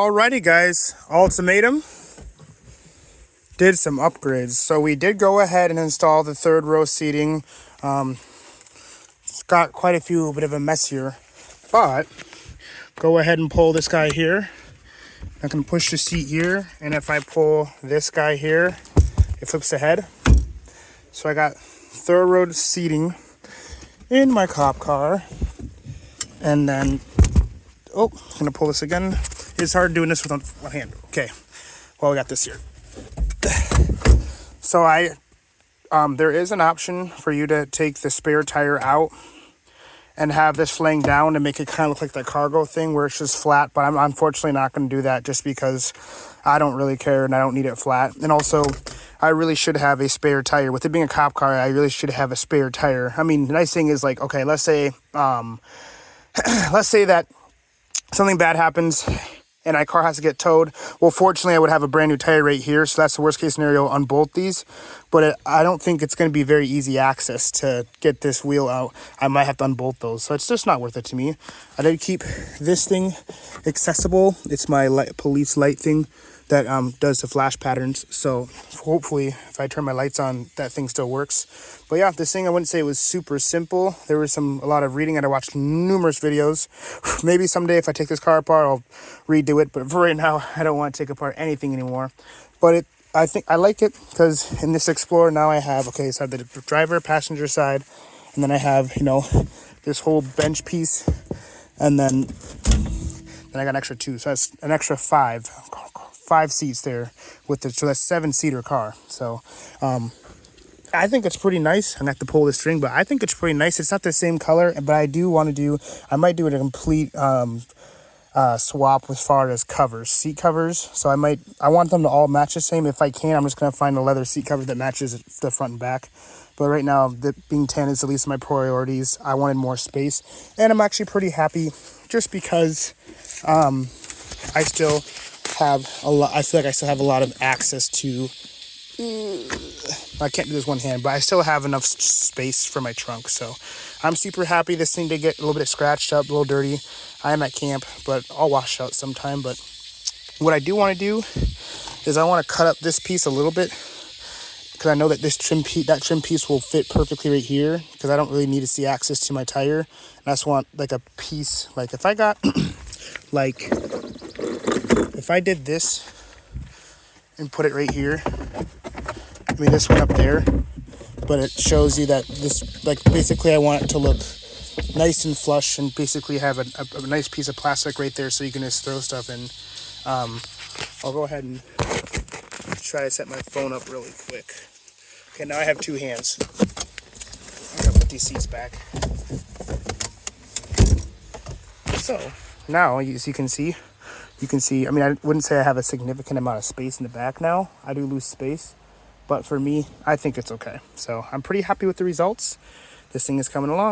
Alrighty guys, ultimatum. Did some upgrades. So we did go ahead and install the third row seating. It's got quite a bit of a mess here, but go ahead and pull this guy here. I can push the seat here, and if I pull this guy here, it flips ahead. So I got third row seating in my cop car. And then, I'm gonna pull this again. It's hard doing this with one hand. Okay, well, we got this here. So there is an option for you to take the spare tire out and have this laying down to make it kind of look like the cargo thing where it's just flat. But I'm unfortunately not going to do that just because I don't really care and I don't need it flat. And also, I really should have a spare tire. With it being a cop car, I really should have a spare tire. I mean, the nice thing is, like, okay, let's say that something bad happens and my car has to get towed. Well, fortunately, I would have a brand new tire right here. So that's the worst case scenario, unbolt these. But I don't think it's going to be very easy access to get this wheel out. I might have to unbolt those. So it's just not worth it to me. I did keep this thing accessible. It's my police light thing that does the flash patterns. So hopefully if I turn my lights on, that thing still works. But yeah, this thing, I wouldn't say it was super simple. There was a lot of reading, and I watched numerous videos. Maybe someday if I take this car apart, I'll redo it. But for right now, I don't want to take apart anything anymore. But I think I like it because in this Explorer now I have, so I have the driver, passenger side, and then I have, this whole bench piece, and then I got an extra 2. So that's an extra 5 seats there so that's 7-seater car. So I think it's pretty nice. I'm gonna have to pull the string, but I think it's pretty nice. It's not the same color, but I might do a complete swap as far as seat covers. So I want them to all match the same. If I can, I'm just gonna find a leather seat cover that matches the front and back. But right now, being 10 is the least of my priorities. I wanted more space, and I'm actually pretty happy just because I still have a lot. I feel like I still have a lot of access to. I can't do this one hand, but I still have enough space for my trunk. So I'm super happy. This thing did get a little bit scratched up, a little dirty. I am at camp, but I'll wash it out sometime. But what I do want to do is I want to cut up this piece a little bit because I know that that trim piece will fit perfectly right here because I don't really need to see access to my tire. And I just want like a piece, like if I got if I did this and put it right here, this went up there, but it shows you that this, basically I want it to look nice and flush and basically have a nice piece of plastic right there so you can just throw stuff in. I'll go ahead and try to set my phone up really quick. Okay, now I have 2 hands. I'm gonna put these seats back. So now, as you can see, I wouldn't say I have a significant amount of space in the back now. I do lose space, but for me, I think it's okay. So I'm pretty happy with the results. This thing is coming along.